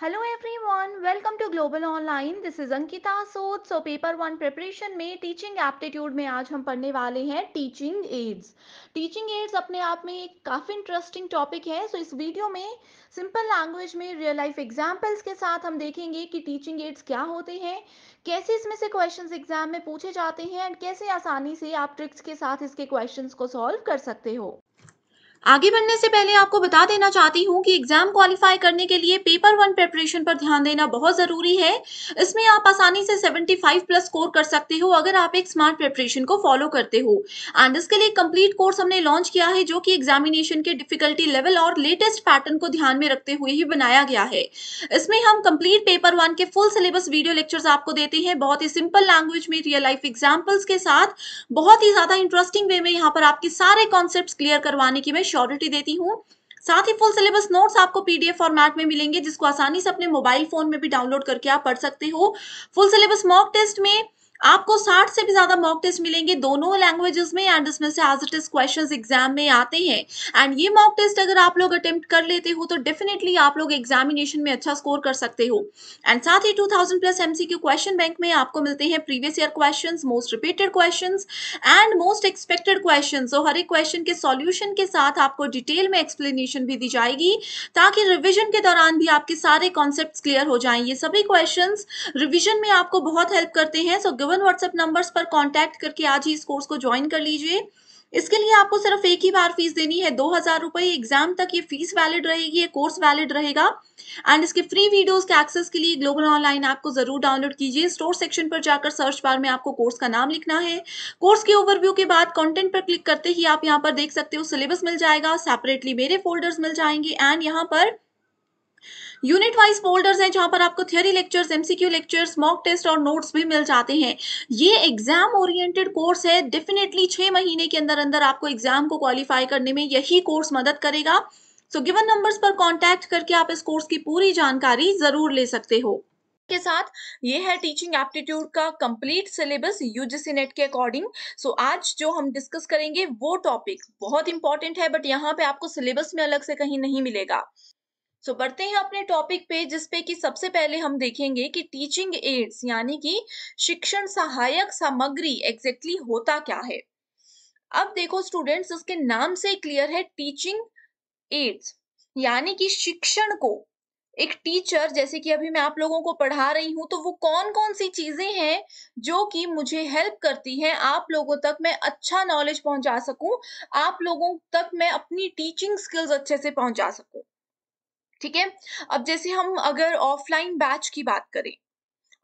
Hello everyone, welcome to global online. This is Ankita Sood. Paper one preparation में teaching aptitude में आज हम पढ़ने वाले हैं टीचिंग एड्स। टीचिंग एड्स अपने आप में एक काफ़ी इंटरेस्टिंग टॉपिक है। इस वीडियो में सिंपल लैंग्वेज में रियल लाइफ एग्जांपल्स के साथ हम देखेंगे कि टीचिंग एड्स क्या होते हैं, कैसे इसमें से क्वेश्चंस एग्जाम में पूछे जाते हैं एंड कैसे आसानी से आप ट्रिक्स के साथ इसके क्वेश्चंस को सॉल्व कर सकते हो। आगे बढ़ने से पहले आपको बता देना चाहती हूँ कि एग्जाम क्वालिफाई करने के लिए पेपर वन प्रिपरेशन पर ध्यान देना बहुत जरूरी है। इसमें आप आसानी से 75 प्लस स्कोर कर सकते हो अगर आप एक स्मार्ट प्रिपरेशन को फॉलो करते हो। एंड इसके लिए कंप्लीट कोर्स हमने लॉन्च किया है जो कि एग्जामिनेशन के डिफिकल्टी लेवल और लेटेस्ट पैटर्न को ध्यान में रखते हुए ही बनाया गया है। इसमें हम कंप्लीट पेपर वन के फुल सिलेबस वीडियो लेक्चर्स आपको देते हैं बहुत ही सिंपल लैंग्वेज में रियल लाइफ एग्जाम्पल्स के साथ। बहुत ही ज्यादा इंटरेस्टिंग वे में यहाँ पर आपके सारे कॉन्सेप्ट्स क्लियर करवाने की मैं श्योरिटी देती हूँ। साथ ही फुल सिलेबस नोट्स आपको पीडीएफ फॉर्मेट में मिलेंगे जिसको आसानी से अपने मोबाइल फोन में भी डाउनलोड करके आप पढ़ सकते हो। फुल सिलेबस मॉक टेस्ट में आपको 60 से भी ज्यादा मॉक टेस्ट मिलेंगे दोनों लैंग्वेजेस में एंड इसमें से as it is questions exam में आते हैं। एंड ये मॉक टेस्ट अगर आप लोग अटेम्प्ट कर लेते हो तो डेफिनेटली आप लोग एग्जामिनेशन में अच्छा स्कोर कर सकते हो। एंड साथ ही 2000 प्लस एमसीक्यू क्वेश्चन बैंक में आपको मिलते हैं previous year questions, most repeated questions and most expected question. So हर एक क्वेश्चन के सॉल्यूशन के साथ आपको डिटेल में एक्सप्लेनेशन भी दी जाएगी ताकि रिवीजन के दौरान भी आपके सारे कॉन्सेप्ट्स क्लियर हो जाएं। ये सभी क्वेश्चंस रिवीजन में आपको बहुत हेल्प करते हैं। सो गिवन व्हाट्सएप नंबर्स पर कांटेक्ट करके आज ही इस कोर्स को ज्वाइन कर लीजिए। इसके लिए आपको सिर्फ एक ही बार फीस देनी है 2000 रुपए। एग्जाम तक ये फीस वैलिड रहेगी, ये कोर्स वैलिड रहेगा। एंड इसके फ्री वीडियोस के एक्सेस के लिए ग्लोबल ऑनलाइन ऐप को जरूर डाउनलोड कीजिए। स्टोर सेक्शन पर जाकर सर्च बार में आपको कोर्स का नाम लिखना है। कोर्स के ओवरव्यू के बाद कंटेंट पर क्लिक करते ही आप यहाँ पर देख सकते हो सिलेबस मिल जाएगा, सेपरेटली मेरे फोल्डर्स मिल जाएंगे एंड यहाँ पर यूनिट वाइज फोल्डर्स हैं जहां पर आपको theory lectures, MCQ lectures, mock test और नोट्स भी मिल जाते हैं। ये एग्जाम ओरिएंटेड कोर्स है। डेफिनेटली 6 महीने के अंदर अंदर आपको एग्जाम को क्वालिफाई करने में यही कोर्स मदद करेगा। सो गिवन नंबर्स पर कांटेक्ट करके आप इस कोर्स की पूरी जानकारी जरूर ले सकते हो। के साथ ये है टीचिंग एप्टीट्यूड का कंप्लीट सिलेबस यूजीसी नेट के अकॉर्डिंग। सो आज जो हम डिस्कस करेंगे वो टॉपिक बहुत इंपॉर्टेंट है बट यहाँ पे आपको सिलेबस में अलग से कहीं नहीं मिलेगा। बढ़ते हैं अपने टॉपिक पे जिसपे कि सबसे पहले हम देखेंगे कि टीचिंग एड्स यानी कि शिक्षण सहायक सामग्री एग्जैक्टली होता क्या है। अब देखो स्टूडेंट्स, उसके नाम से क्लियर है टीचिंग एड्स यानी कि शिक्षण को एक टीचर, जैसे कि अभी मैं आप लोगों को पढ़ा रही हूं, तो वो कौन कौन सी चीजें हैं जो कि मुझे हेल्प करती हैं आप लोगों तक मैं अच्छा नॉलेज पहुंचा सकूं, आप लोगों तक मैं अपनी टीचिंग स्किल्स अच्छे से पहुंचा सकूं। ठीक है। अब जैसे हम अगर ऑफलाइन बैच की बात करें,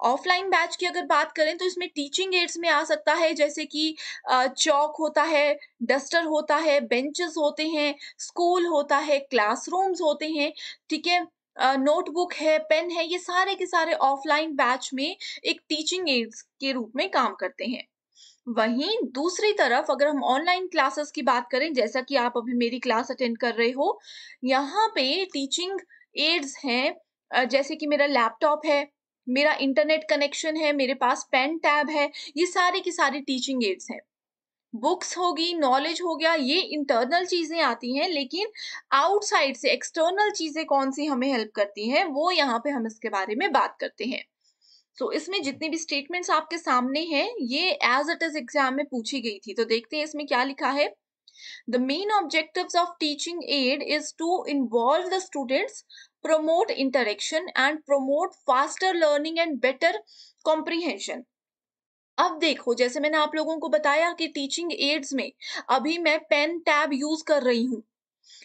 ऑफलाइन बैच की अगर बात करें तो इसमें टीचिंग एड्स में आ सकता है जैसे कि चौक होता है, डस्टर होता है, बेंचेस होते हैं, स्कूल होता है, क्लासरूम्स होते हैं। ठीक है। नोटबुक है, पेन है, ये सारे के सारे ऑफलाइन बैच में एक टीचिंग एड्स के रूप में काम करते हैं। वहीं दूसरी तरफ अगर हम ऑनलाइन क्लासेस की बात करें, जैसा कि आप अभी मेरी क्लास अटेंड कर रहे हो, यहाँ पे टीचिंग एड्स हैं जैसे कि मेरा लैपटॉप है, मेरा इंटरनेट कनेक्शन है, मेरे पास पेन टैब है, ये सारी की सारी टीचिंग एड्स हैं। बुक्स होगी, नॉलेज हो गया, ये इंटरनल चीजें आती हैं, लेकिन आउटसाइड से एक्सटर्नल चीजें कौन सी हमें हेल्प करती हैं वो यहाँ पे हम इसके बारे में बात करते हैं। इसमें जितनी भी स्टेटमेंट्स आपके सामने हैं ये एज इट इज एग्जाम में पूछी गई थी, तो देखते हैं इसमें क्या लिखा है। The main objectives of teaching aid is to involve the students, promote interaction and promote faster learning and better comprehension। अब देखो, जैसे मैंने आप लोगों को बताया कि टीचिंग एड्स में अभी मैं पेन टैब यूज कर रही हूँ,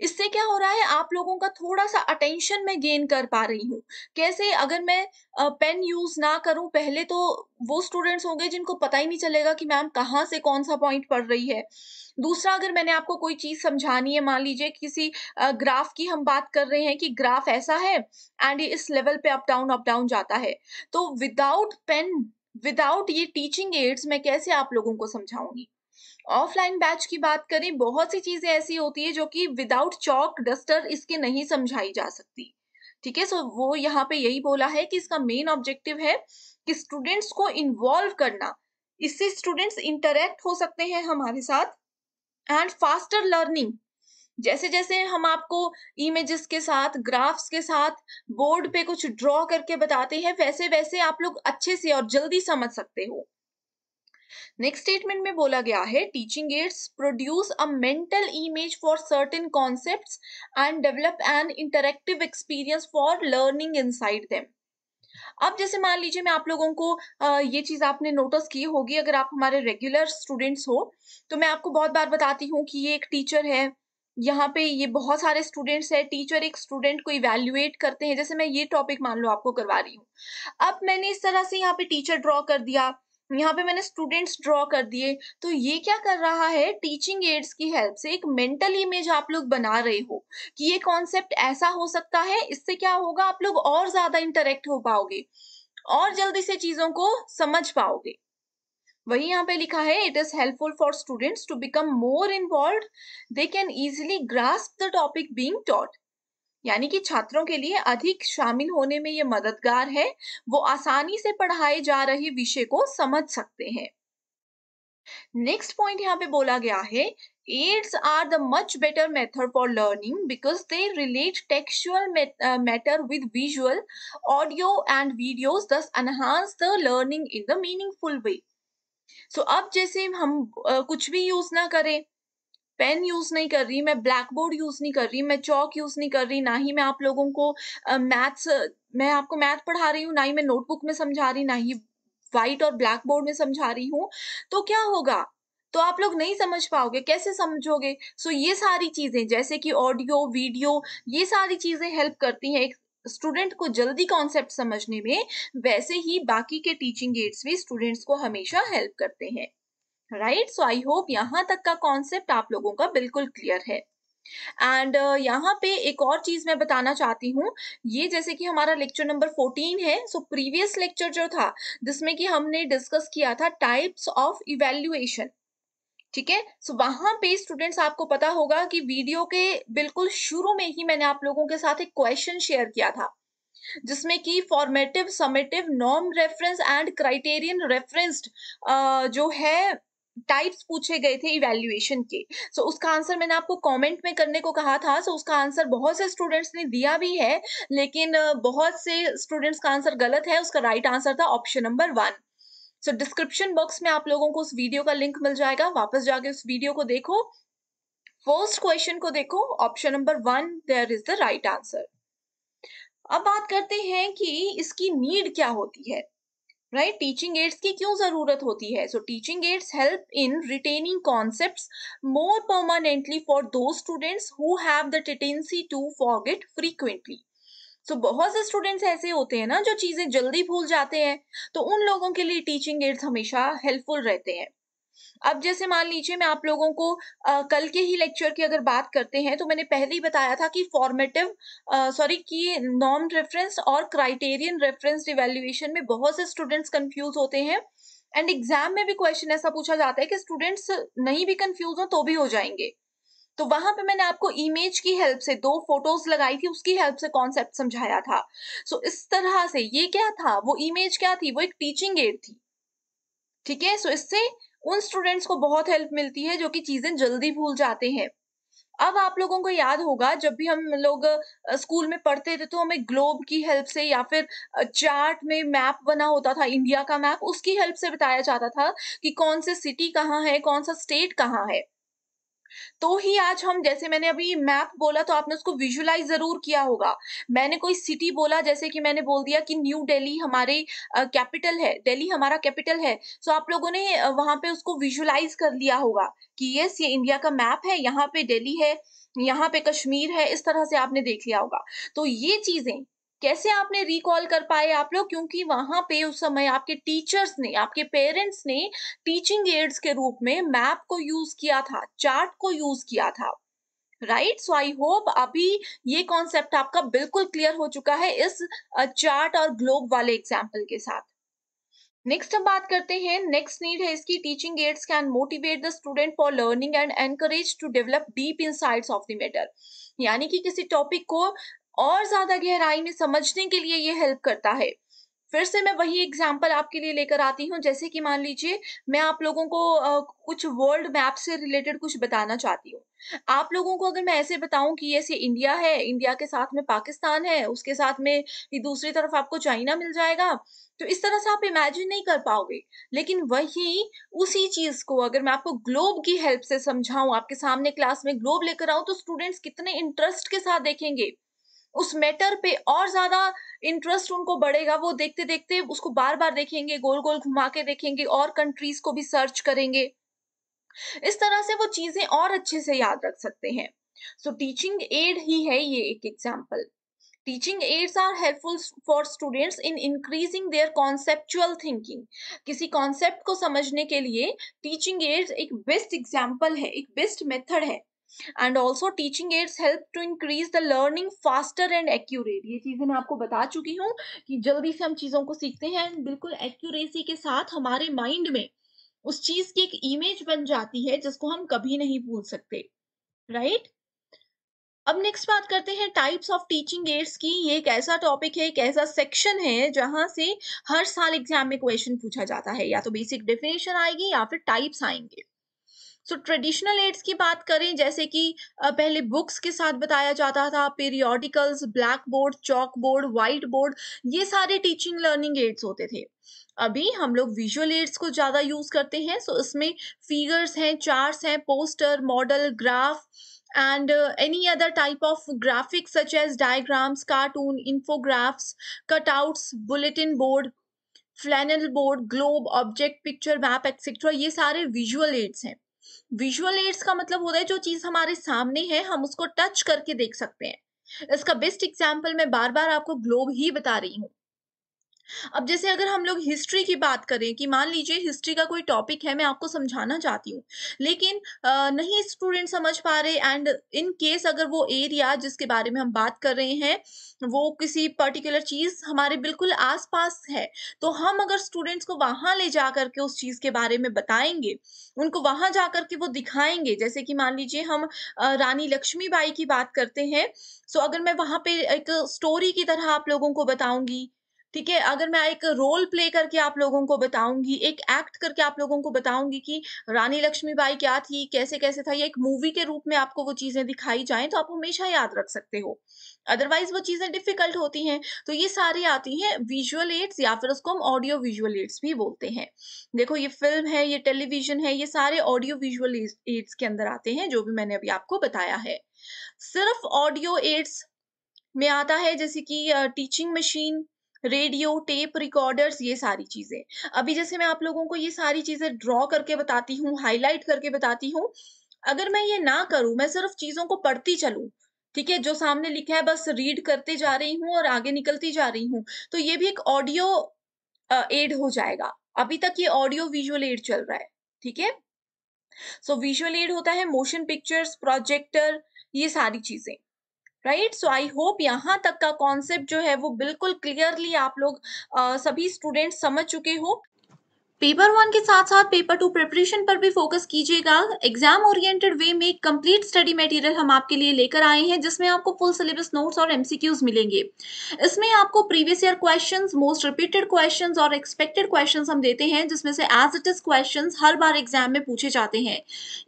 इससे क्या हो रहा है आप लोगों का थोड़ा सा अटेंशन मैं गेन कर पा रही हूँ। कैसे? अगर मैं पेन यूज ना करूं पहले तो वो स्टूडेंट्स होंगे जिनको पता ही नहीं चलेगा कि मैम कहाँ से कौन सा पॉइंट पढ़ रही है। दूसरा, अगर मैंने आपको कोई चीज समझानी है, मान लीजिए किसी ग्राफ की हम बात कर रहे हैं कि ग्राफ ऐसा है एंड ये इस लेवल पे अप डाउन जाता है, तो विदाउट पेन, विदाउट ये टीचिंग एड्स मैं कैसे आप लोगों को समझाऊंगी। ऑफलाइन बैच की बात करें, बहुत सी चीजें ऐसी होती है जो कि विदाउट चॉक डस्टर इसके नहीं समझाई जा सकती। ठीक है। वो यहाँ पे यही बोला है कि इसका मेन ऑब्जेक्टिव है कि स्टूडेंट्स को इन्वॉल्व करना, इससे स्टूडेंट्स इंटरेक्ट हो सकते हैं हमारे साथ एंड फास्टर लर्निंग, जैसे-जैसे हम आपको इमेजेस के साथ, ग्राफ्स के साथ बोर्ड पे कुछ ड्रॉ करके बताते हैं, वैसे-वैसे आप लोग अच्छे से और जल्दी समझ सकते हो। नेक्स्ट स्टेटमेंट में बोला गया है teaching ads produce a mental image for certain concepts and develop an interactive experience for learning inside them. अब जैसे मान लीजिए मैं आप लोगों को ये चीज़ आपने नोटिस की होगी अगर आप हमारे रेगुलर स्टूडेंट्स हो, तो मैं आपको बहुत बार बताती हूँ कि ये एक टीचर है, यहाँ पे ये बहुत सारे स्टूडेंट्स हैं, टीचर एक स्टूडेंट को इवैल्यूएट करते हैं, जैसे मैं ये टॉपिक मान लो आपको करवा रही हूँ। अब मैंने इस तरह से यहाँ पे टीचर ड्रॉ कर दिया, यहाँ पे मैंने स्टूडेंट्स ड्रॉ कर दिए, तो ये क्या कर रहा है टीचिंग एड्स की हेल्प से एक मेंटल इमेज आप लोग बना रहे हो कि ये कॉन्सेप्ट ऐसा हो सकता है, इससे क्या होगा आप लोग और ज़्यादा इंटरैक्ट हो पाओगे और जल्दी से चीज़ों को समझ पाओगे। वही यहाँ पे लिखा है it is helpful for students to become more involve, they can easily grasp the topic being taught. यानी कि छात्रों के लिए अधिक शामिल होने में ये मददगार है, वो आसानी से पढ़ाए जा रहे विषय को समझ सकते हैं। नेक्स्ट पॉइंट यहाँ पे बोला गया है aids are the much better method for learning because they relate textual matter with visual audio and videos thus enhance the learning in the meaningful way. So अब जैसे हम कुछ भी यूज ना करें, पेन यूज नहीं कर रही, मैं ब्लैक बोर्ड यूज नहीं कर रही, मैं चौक यूज नहीं कर रही, ना ही मैं आप लोगों को मैथ्स मैं आपको मैथ पढ़ा रही हूँ, ना ही मैं नोटबुक में समझा रही, ना ही व्हाइट और ब्लैक बोर्ड में समझा रही हूँ, तो क्या होगा? तो आप लोग नहीं समझ पाओगे, कैसे समझोगे? सो ये सारी चीजें जैसे कि ऑडियो, वीडियो, ये सारी चीजें हेल्प करती हैं एक स्टूडेंट को जल्दी कॉन्सेप्ट समझने में, वैसे ही बाकी के टीचिंग एड्स भी स्टूडेंट्स को हमेशा हेल्प करते हैं। राइट, सो आई होप यहाँ तक का कॉन्सेप्ट आप लोगों का बिल्कुल क्लियर है। एंड यहाँ पे एक और चीज मैं बताना चाहती हूँ, ये जैसे कि हमारा लेक्चर नंबर 14 है, सो प्रीवियस लेक्चर जो था जिसमें कि हमने डिस्कस किया था टाइप्स ऑफ इवेल्युएशन, ठीक है। सो वहां पे स्टूडेंट्स आपको पता होगा कि वीडियो के बिल्कुल शुरू में ही मैंने आप लोगों के साथ एक क्वेश्चन शेयर किया था जिसमें कि formative, summative, norm reference and criterion referenced जो है टाइप्स पूछे गए थे इवैल्यूएशन के। सो उसका आंसर मैंने आपको कमेंट में करने को कहा था। सो उसका आंसर बहुत से स्टूडेंट्स ने दिया भी है, लेकिन बहुत से स्टूडेंट्स का आंसर गलत है। उसका राइट आंसर था ऑप्शन नंबर 1। सो डिस्क्रिप्शन बॉक्स में आप लोगों को उस वीडियो का लिंक मिल जाएगा, वापस जाके उस वीडियो को देखो, फर्स्ट क्वेश्चन को देखो, option number 1 there is the right answer. अब बात करते हैं कि इसकी नीड क्या होती है, राइट? टीचिंग एड्स की क्यों जरूरत होती है? So teaching aids help in retaining concepts more permanently for those students who have the tendency to forget frequently. So बहुत से स्टूडेंट्स ऐसे होते हैं ना जो चीजें जल्दी भूल जाते हैं, तो उन लोगों के लिए टीचिंग एड्स हमेशा हेल्पफुल रहते हैं। अब जैसे मान लीजिए मैं आप लोगों को कल के ही लेक्चर की अगर बात करते हैं, तो मैंने पहले ही बताया था कि फॉर्मेटिव सॉरी कि नॉर्म रेफरेंस और क्राइटेरियन रेफरेंस इवैल्यूएशन में बहुत से स्टूडेंट्स कंफ्यूज होते हैं, एंड एग्जाम में भी क्वेश्चन ऐसा पूछा जाता है कि स्टूडेंट्स नहीं भी कंफ्यूज हो तो भी हो जाएंगे। तो वहां पे मैंने आपको इमेज की हेल्प से 2 फोटोज लगाई थी, उसकी हेल्प से कॉन्सेप्ट समझाया था। सो इस तरह से ये क्या था, वो इमेज क्या थी, वो एक टीचिंग एड थी, ठीक है। सो इससे उन स्टूडेंट्स को बहुत हेल्प मिलती है जो कि चीजें जल्दी भूल जाते हैं। अब आप लोगों को याद होगा जब भी हम लोग स्कूल में पढ़ते थे, तो हमें ग्लोब की हेल्प से या फिर चार्ट में मैप बना होता था, इंडिया का मैप, उसकी हेल्प से बताया जाता था कि कौन से सिटी कहाँ है, कौन सा स्टेट कहाँ है। तो ही आज हम, जैसे मैंने अभी मैप बोला तो आपने उसको विजुअलाइज जरूर किया होगा। मैंने कोई सिटी बोला, जैसे कि मैंने बोल दिया कि न्यू दिल्ली हमारे कैपिटल है, दिल्ली हमारा कैपिटल है, सो आप लोगों ने वहां पे उसको विजुअलाइज कर लिया होगा कि यस ये इंडिया का मैप है, यहाँ पे दिल्ली है, यहाँ पे कश्मीर है, इस तरह से आपने देख लिया होगा। तो ये चीजें कैसे आपने रिकॉल कर पाए आप लोग, क्योंकि वहां पे उस समय आपके टीचर्स ने, आपके पेरेंट्स ने टीचिंग एड्स के रूप में मैप को यूज किया था, चार्ट को यूज किया था, राइट? सो आई होप अभी ये कॉन्सेप्ट आपका बिल्कुल क्लियर हो चुका है इस चार्ट और ग्लोब वाले एग्जाम्पल के साथ। नेक्स्ट हम बात करते हैं, नेक्स्ट नीड है इसकी teaching aids can motivate the student for learning and encourage to develop deep insights of the matter. यानी कि किसी टॉपिक को और ज्यादा गहराई में समझने के लिए ये हेल्प करता है। फिर से मैं वही एग्ज़ाम्पल आपके लिए लेकर आती हूँ, जैसे कि मान लीजिए मैं आप लोगों को कुछ वर्ल्ड मैप से रिलेटेड कुछ बताना चाहती हूँ। आप लोगों को अगर मैं ऐसे बताऊँ कि ऐसे इंडिया है, इंडिया के साथ में पाकिस्तान है, उसके साथ में ये दूसरी तरफ आपको चाइना मिल जाएगा, तो इस तरह से आप इमेजिन नहीं कर पाओगे। लेकिन वही उसी चीज़ को अगर मैं आपको ग्लोब की हेल्प से समझाऊँ, आपके सामने क्लास में ग्लोब लेकर आऊँ, तो स्टूडेंट्स कितने इंटरेस्ट के साथ देखेंगे। उस मैटर पे और ज़्यादा इंटरेस्ट उनको बढ़ेगा, वो देखते-देखते उसको बार-बार देखेंगे, गोल-गोल घुमा के देखेंगे और कंट्रीज़ को भी सर्च करेंगे। इस तरह से वो चीज़ें और अच्छे से याद रख सकते हैं। सो टीचिंग एड ही है ये एक example. Teaching aids are helpful for students in increasing their conceptual thinking. किसी कॉन्सेप्ट को समझने के लिए टीचिंग एड्स एक बेस्ट एग्जाम्पल है, एक बेस्ट मेथड है। And also teaching aids help to increase the learning faster and accurate. ये चीजें मैं आपको बता चुकी हूँ कि जल्दी से हम चीजों को सीखते हैं, बिल्कुल एक्यूरेसी के साथ हमारे माइंड में उस चीज की एक इमेज बन जाती है जिसको हम कभी नहीं भूल सकते, राइट। अब नेक्स्ट बात करते हैं टाइप्स ऑफ टीचिंग एड्स की। ये एक ऐसा टॉपिक है, एक ऐसा सेक्शन है जहां से हर साल एग्जाम में क्वेश्चन पूछा जाता है, या तो बेसिक डेफिनेशन आएगी या फिर टाइप्स आएंगे। सो ट्रेडिशनल एड्स की बात करें, जैसे कि पहले बुक्स के साथ बताया जाता था, periodicals, black board, chalk board, white board, ये सारे टीचिंग लर्निंग एड्स होते थे। अभी हम लोग विजुअल एड्स को ज्यादा यूज करते हैं। सो इसमें फिगर्स हैं, चार्ट्स हैं, poster, model, graph and any other type of graphics such as diagrams, cartoon, infographics, cutouts, bulletin board, flannel board, globe, object, picture, map, etc. ये सारे visual aids हैं। विजुअल एड्स का मतलब होता है जो चीज हमारे सामने है हम उसको टच करके देख सकते हैं। इसका बेस्ट एग्जांपल मैं बार बार आपको ग्लोब ही बता रही हूँ। अब जैसे अगर हम लोग हिस्ट्री की बात करें कि मान लीजिए हिस्ट्री का कोई टॉपिक है, मैं आपको समझाना चाहती हूँ, लेकिन नहीं स्टूडेंट समझ पा रहे, एंड इन केस अगर वो एरिया जिसके बारे में हम बात कर रहे हैं वो किसी पर्टिकुलर चीज हमारे बिल्कुल आसपास है, तो हम अगर स्टूडेंट्स को वहां ले जा करके उस चीज के बारे में बताएंगे, उनको वहां जा करके वो दिखाएंगे। जैसे कि मान लीजिए हम रानी लक्ष्मीबाई की बात करते हैं। सो अगर मैं वहां पे एक स्टोरी की तरह आप लोगों को बताऊंगी, ठीक है, अगर मैं एक रोल प्ले करके आप लोगों को बताऊंगी, एक एक्ट करके आप लोगों को बताऊंगी कि रानी लक्ष्मीबाई क्या थी, कैसे कैसे था, या एक मूवी के रूप में आपको वो चीजें दिखाई जाएं, तो आप हमेशा याद रख सकते हो। अदरवाइज वो चीजें डिफिकल्ट होती हैं। तो ये सारी आती हैं विजुअल एड्स, या फिर उसको हम ऑडियो विजुअल एड्स भी बोलते हैं। देखो ये फिल्म है, ये टेलीविजन है, ये सारे ऑडियो विजुअल एड्स के अंदर आते हैं, जो भी मैंने अभी आपको बताया है। सिर्फ ऑडियो एड्स में आता है जैसे कि teaching machine, radio, tape recorders, ये सारी चीजें। अभी जैसे मैं आप लोगों को ये सारी चीजें ड्रॉ करके बताती हूँ, हाईलाइट करके बताती हूँ। अगर मैं ये ना करूं, मैं सिर्फ चीजों को पढ़ती चलूं, ठीक है, जो सामने लिखा है बस रीड करते जा रही हूँ और आगे निकलती जा रही हूँ, तो ये भी एक ऑडियो एड हो जाएगा। अभी तक ये ऑडियो विजुअल एड चल रहा है, ठीक है। सो विजुअल एड होता है मोशन पिक्चर्स, प्रोजेक्टर, ये सारी चीजें, राइट। सो आई होप यहाँ तक का कॉन्सेप्ट जो है वो बिल्कुल क्लियरली आप लोग सभी स्टूडेंट्स समझ चुके हो। पेपर 1 के साथ-साथ पेपर 2 प्रिपरेशन पर भी फोकस कीजिएगा। एग्जाम ओरिएंटेड वे में कंप्लीट स्टडी मटेरियल हम आपके लिए लेकर आए हैं, जिसमें आपको फुल सिलेबस नोट्स और एमसीक्यूज मिलेंगे। इसमें आपको previous year questions, most repeated questions और एक्सपेक्टेड क्वेश्चंस हम देते हैं, जिसमें से एज इट इज क्वेश्चंस हर बार एग्जाम में पूछे जाते हैं।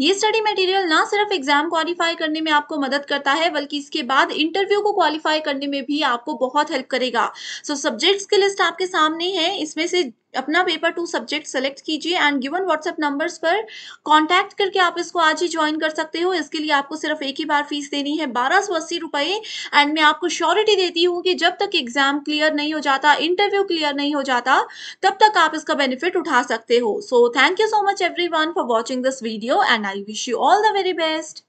ये स्टडी मटेरियल ना सिर्फ एग्जाम क्वालिफाई करने में आपको मदद करता है, बल्कि इसके बाद इंटरव्यू को क्वालिफाई करने में भी आपको बहुत हेल्प करेगा। सो सब्जेक्ट्स की लिस्ट आपके सामने है, इसमें से अपना पेपर 2 सब्जेक्ट सेलेक्ट कीजिए एंड गिवन व्हाट्सएप नंबर्स पर कांटेक्ट करके आप इसको आज ही ज्वाइन कर सकते हो। इसके लिए आपको सिर्फ एक ही बार फीस देनी है, 1280 रुपए। एंड मैं आपको श्योरिटी देती हूँ कि जब तक एग्जाम क्लियर नहीं हो जाता, इंटरव्यू क्लियर नहीं हो जाता, तब तक आप इसका बेनिफिट उठा सकते हो। So thank you so much everyone for watching this video and I wish you all the very best.